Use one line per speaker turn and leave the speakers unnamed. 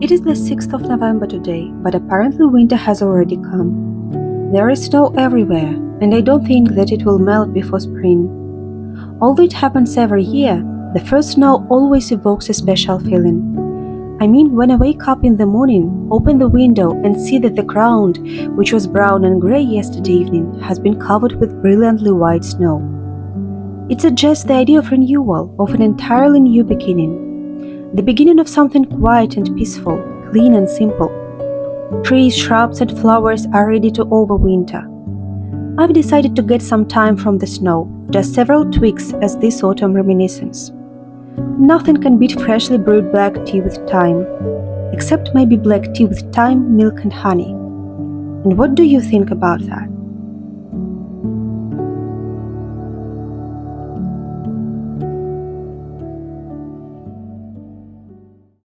It is the 6th of November today, but apparently winter has already come. There is snow everywhere, and I don't think that it will melt before spring. Although it happens every year, the first snow always evokes a special feeling. I mean, when I wake up in the morning, open the window and see that the ground, which was brown and grey yesterday evening, has been covered with brilliantly white snow. It suggests the idea of renewal, of an entirely new beginning. The beginning of something quiet and peaceful, clean and simple. Trees, shrubs and flowers are ready to overwinter. I've decided to get some time from the snow, just several tweaks as this autumn reminiscence. Nothing can beat freshly brewed black tea with thyme, except maybe black tea with thyme, milk and honey. And what do you think about that?